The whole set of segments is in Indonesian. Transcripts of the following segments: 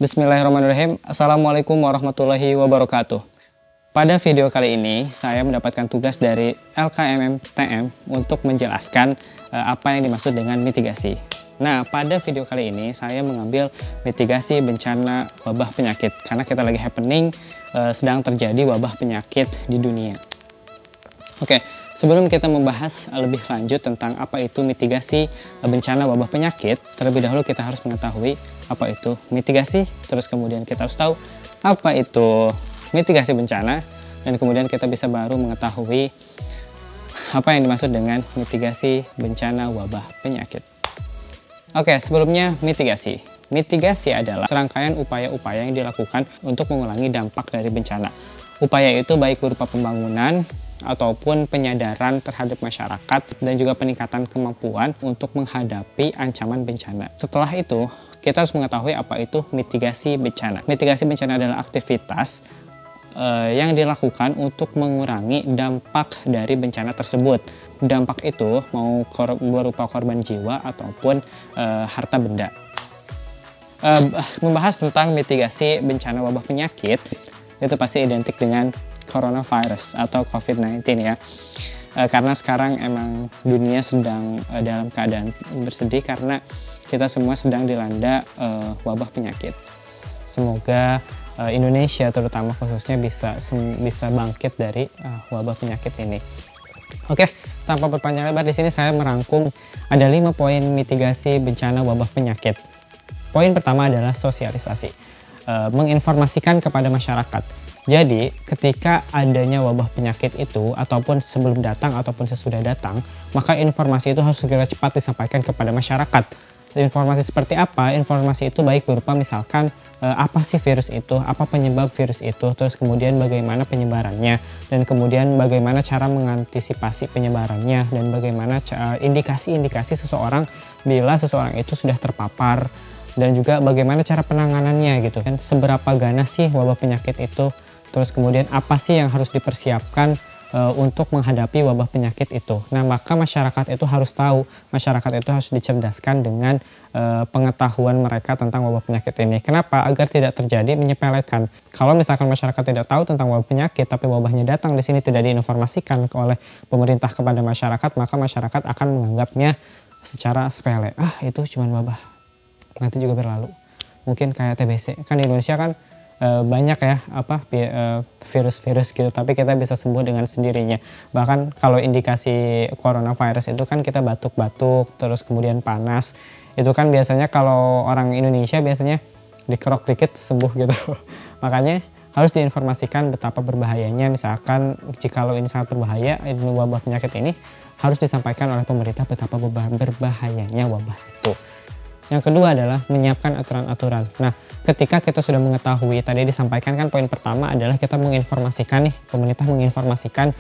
Bismillahirrahmanirrahim. Assalamualaikum warahmatullahi wabarakatuh. Pada video kali ini, saya mendapatkan tugas dari LKMMTM untuk menjelaskan apa yang dimaksud dengan mitigasi. Nah, pada video kali ini, saya mengambil mitigasi bencana wabah penyakit. Karena kita lagi happening, sedang terjadi wabah penyakit di dunia. Oke, sebelum kita membahas lebih lanjut tentang apa itu mitigasi bencana wabah penyakit, terlebih dahulu kita harus mengetahui apa itu mitigasi, terus kemudian kita harus tahu apa itu mitigasi bencana, dan kemudian kita bisa baru mengetahui apa yang dimaksud dengan mitigasi bencana wabah penyakit. Oke, sebelumnya mitigasi. Mitigasi adalah serangkaian upaya-upaya yang dilakukan untuk mengurangi dampak dari bencana. Upaya itu baik berupa pembangunan ataupun penyadaran terhadap masyarakat dan juga peningkatan kemampuan untuk menghadapi ancaman bencana. Setelah itu, kita harus mengetahui apa itu mitigasi bencana. Mitigasi bencana adalah aktivitas yang dilakukan untuk mengurangi dampak dari bencana tersebut. Dampak itu mau berupa korban jiwa ataupun harta benda. Membahas tentang mitigasi bencana wabah penyakit, itu pasti identik dengan coronavirus atau COVID-19 ya. Karena sekarang emang dunia sedang dalam keadaan bersedih karena kita semua sedang dilanda wabah penyakit. Semoga Indonesia terutama khususnya bisa bangkit dari wabah penyakit ini. Oke, tanpa berpanjang lebar di sini saya merangkum ada 5 poin mitigasi bencana wabah penyakit. Poin pertama adalah sosialisasi. Menginformasikan kepada masyarakat. Jadi, ketika adanya wabah penyakit itu, ataupun sebelum datang ataupun sesudah datang, maka informasi itu harus segera cepat disampaikan kepada masyarakat. Informasi seperti apa? Informasi itu baik berupa misalkan apa sih virus itu, apa penyebab virus itu, terus kemudian bagaimana penyebarannya, dan kemudian bagaimana cara mengantisipasi penyebarannya, dan bagaimana indikasi-indikasi seseorang bila seseorang itu sudah terpapar, dan juga bagaimana cara penanganannya gitu kan, seberapa ganas sih wabah penyakit itu, terus kemudian apa sih yang harus dipersiapkan untuk menghadapi wabah penyakit itu. Nah, maka masyarakat itu harus tahu, masyarakat itu harus dicerdaskan dengan pengetahuan mereka tentang wabah penyakit ini. Kenapa? Agar tidak terjadi menyepelekan. Kalau misalkan masyarakat tidak tahu tentang wabah penyakit, tapi wabahnya datang di sini tidak diinformasikan oleh pemerintah kepada masyarakat, maka masyarakat akan menganggapnya secara sepele. Ah, itu cuma wabah, nanti juga berlalu. Mungkin kayak TBC. Kan di Indonesia kan banyak ya virus-virus gitu, tapi kita bisa sembuh dengan sendirinya. Bahkan kalau indikasi coronavirus itu kan kita batuk-batuk, terus kemudian panas. Itu kan biasanya kalau orang Indonesia biasanya dikerok dikit sembuh gitu. Makanya harus diinformasikan betapa berbahayanya. Misalkan jikalau ini sangat berbahaya, ini wabah penyakit ini, harus disampaikan oleh pemerintah betapa berbahayanya wabah itu. Yang kedua adalah menyiapkan aturan-aturan. Nah, ketika kita sudah mengetahui, tadi disampaikan kan poin pertama adalah kita menginformasikan nih, pemerintah menginformasikan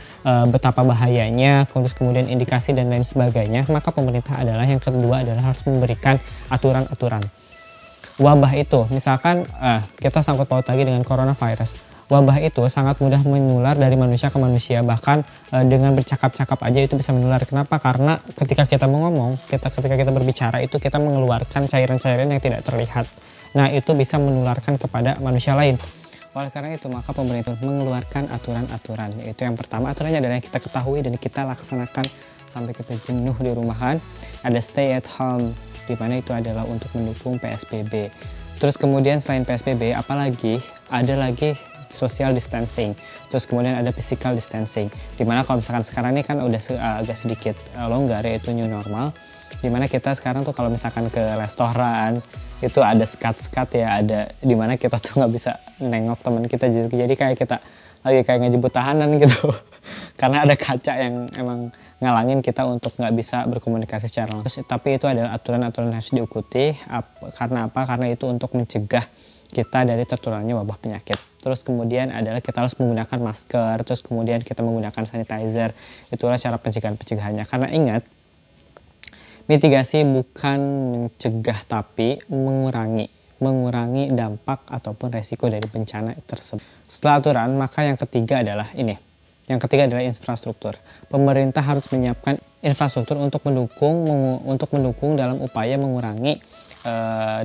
betapa bahayanya, terus kemudian indikasi dan lain sebagainya, maka pemerintah adalah yang kedua adalah harus memberikan aturan-aturan. Wabah itu, misalkan kita sangkut paut lagi dengan coronavirus. Wabah itu sangat mudah menular dari manusia ke manusia, bahkan dengan bercakap-cakap aja itu bisa menular. Kenapa? Karena ketika kita ngomong, ketika kita berbicara itu kita mengeluarkan cairan-cairan yang tidak terlihat. Nah, itu bisa menularkan kepada manusia lain. Oleh karena itu, maka pemerintah mengeluarkan aturan-aturan. Yaitu yang pertama, aturannya adalah yang kita ketahui dan kita laksanakan sampai kita jenuh di rumahan. Ada stay at home, di mana itu adalah untuk mendukung PSBB. Terus kemudian selain PSBB, apalagi ada lagi social distancing, terus kemudian ada physical distancing, dimana kalau misalkan sekarang ini kan udah agak sedikit longgar, yaitu new normal, dimana kita sekarang tuh kalau misalkan ke restoran itu ada sekat-sekat ya, ada dimana kita tuh nggak bisa nengok teman kita, jadi kayak kita lagi kayak ngejemput tahanan gitu karena ada kaca yang emang ngalangin kita untuk nggak bisa berkomunikasi secara langsung. Tapi itu adalah aturan-aturan yang harus diikuti. Karena apa? Karena itu untuk mencegah kita dari tertularnya wabah penyakit. Terus kemudian adalah kita harus menggunakan masker, terus kemudian kita menggunakan sanitizer. Itulah cara pencegahannya. Karena ingat, mitigasi bukan mencegah tapi mengurangi dampak ataupun resiko dari bencana tersebut. Setelah aturan, maka yang ketiga adalah ini. Yang ketiga adalah infrastruktur. Pemerintah harus menyiapkan infrastruktur untuk mendukung dalam upaya mengurangi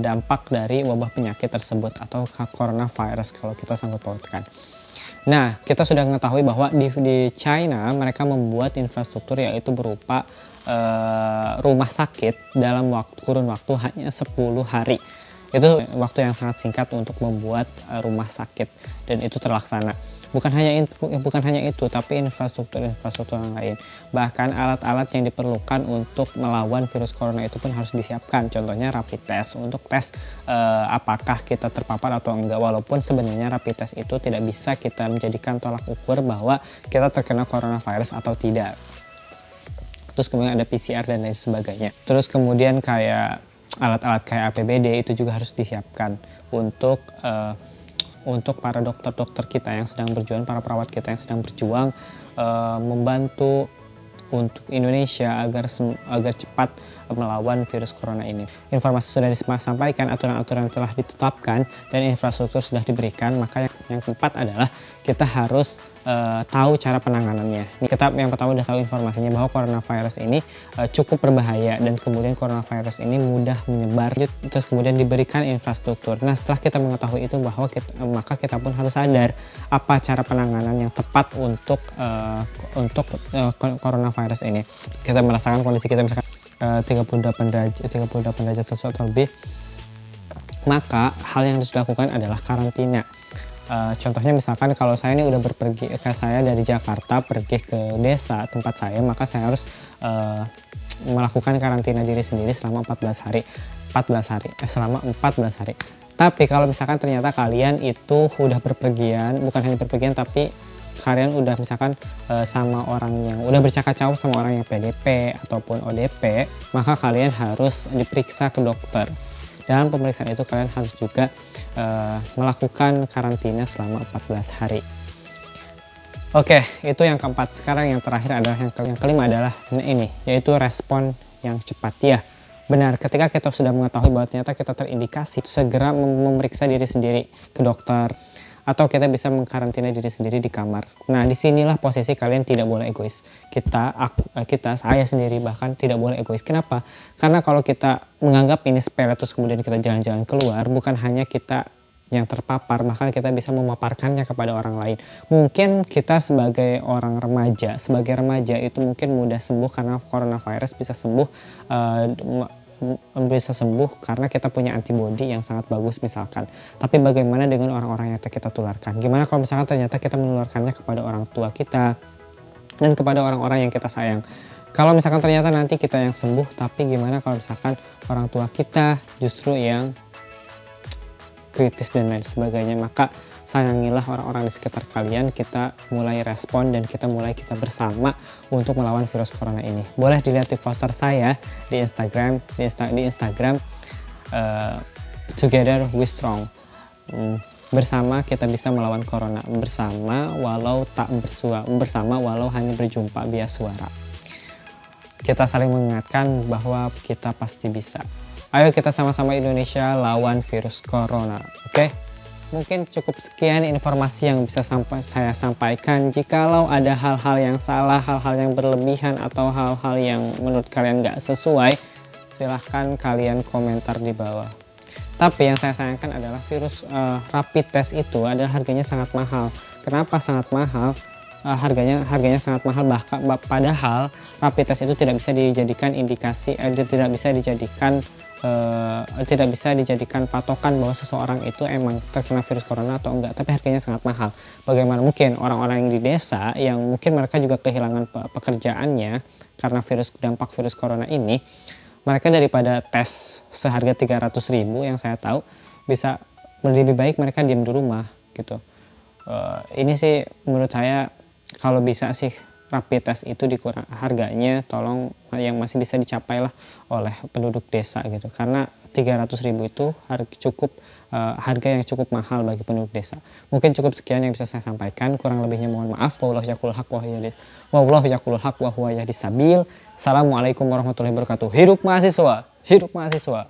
dampak dari wabah penyakit tersebut atau coronavirus kalau kita sangkut pautkan. Nah, kita sudah mengetahui bahwa di China mereka membuat infrastruktur yaitu berupa rumah sakit dalam kurun waktu hanya 10 hari. Itu waktu yang sangat singkat untuk membuat rumah sakit, dan itu terlaksana. Bukan hanya itu, tapi infrastruktur yang lain. Bahkan alat-alat yang diperlukan untuk melawan virus corona itu pun harus disiapkan. Contohnya rapid test untuk tes apakah kita terpapar atau enggak. Walaupun sebenarnya rapid test itu tidak bisa kita menjadikan tolak ukur bahwa kita terkena coronavirus atau tidak. Terus kemudian ada PCR dan lain sebagainya. Terus kemudian kayak alat-alat kayak APBD itu juga harus disiapkan untuk para dokter-dokter kita yang sedang berjuang, para perawat kita yang sedang berjuang membantu untuk Indonesia agar cepat melawan virus corona ini. Informasi sudah disampaikan, aturan-aturan telah ditetapkan, dan infrastruktur sudah diberikan. Maka yang keempat adalah kita harus tahu cara penanganannya. Kita yang pertama udah tahu informasinya bahwa coronavirus ini cukup berbahaya, dan kemudian coronavirus ini mudah menyebar. Terus kemudian diberikan infrastruktur. Nah, setelah kita mengetahui itu maka kita pun harus sadar apa cara penanganan yang tepat untuk coronavirus ini. Kita merasakan kondisi kita misalkan 38 derajat Celcius atau lebih, maka hal yang harus dilakukan adalah karantina. Contohnya misalkan kalau saya ini udah saya dari Jakarta pergi ke desa tempat saya, maka saya harus melakukan karantina diri sendiri selama 14 hari. Tapi kalau misalkan ternyata kalian itu udah berpergian, bukan hanya berpergian tapi kalian udah misalkan sama orang yang udah bercakap-cakap sama orang yang PDP ataupun ODP, maka kalian harus diperiksa ke dokter. Dalam pemeriksaan itu kalian harus juga melakukan karantina selama 14 hari. Oke, itu yang keempat. Sekarang yang terakhir adalah yang kelima adalah ini, yaitu respon yang cepat. Ya, benar, ketika kita sudah mengetahui bahwa ternyata kita terindikasi, segera memeriksa diri sendiri ke dokter, atau kita bisa mengkarantina diri sendiri di kamar. Nah, disinilah posisi kalian tidak boleh egois. Saya sendiri bahkan tidak boleh egois. Kenapa? Karena kalau kita menganggap ini sepele terus kemudian kita jalan-jalan keluar, bukan hanya kita yang terpapar, bahkan kita bisa memaparkannya kepada orang lain. Mungkin kita sebagai remaja itu mungkin mudah sembuh karena coronavirus bisa sembuh karena kita punya antibodi yang sangat bagus misalkan. Tapi bagaimana dengan orang-orang yang kita tularkan? Gimana kalau misalkan ternyata kita menularkannya kepada orang tua kita dan kepada orang-orang yang kita sayang? Kalau misalkan ternyata nanti kita yang sembuh, tapi gimana kalau misalkan orang tua kita justru yang kritis dan lain sebagainya? Maka sayangilah orang-orang di sekitar kalian. Kita mulai respon dan kita bersama untuk melawan virus corona ini. Boleh dilihat di poster saya di Instagram, Together We Strong. Bersama kita bisa melawan corona, bersama walau hanya berjumpa via suara. Kita saling mengingatkan bahwa kita pasti bisa. Ayo kita sama-sama Indonesia lawan virus corona, oke? Mungkin cukup sekian informasi yang bisa saya sampaikan. Jikalau ada hal-hal yang salah, hal-hal yang berlebihan, atau hal-hal yang menurut kalian nggak sesuai, silahkan kalian komentar di bawah. Tapi yang saya sayangkan adalah rapid test itu adalah harganya sangat mahal. Kenapa sangat mahal? Harganya sangat mahal, padahal rapid test itu tidak bisa dijadikan indikasi, tidak bisa dijadikan patokan bahwa seseorang itu emang terkena virus corona atau enggak, tapi harganya sangat mahal. Bagaimana mungkin orang-orang yang di desa yang mungkin mereka juga kehilangan pekerjaannya karena dampak virus corona ini, mereka daripada tes seharga 300.000 yang saya tahu, bisa lebih baik mereka diam di rumah gitu. Ini sih menurut saya kalau bisa sih rapid test itu dikurang harganya, tolong yang masih bisa dicapai lah oleh penduduk desa gitu, karena 300.000 itu harga yang cukup mahal bagi penduduk desa. Mungkin cukup sekian yang bisa saya sampaikan, kurang lebihnya mohon maaf. Wallahu yaqulul haq wa huwa yahdis sabil. Assalamualaikum warahmatullahi wabarakatuh. Hidup mahasiswa, hidup mahasiswa.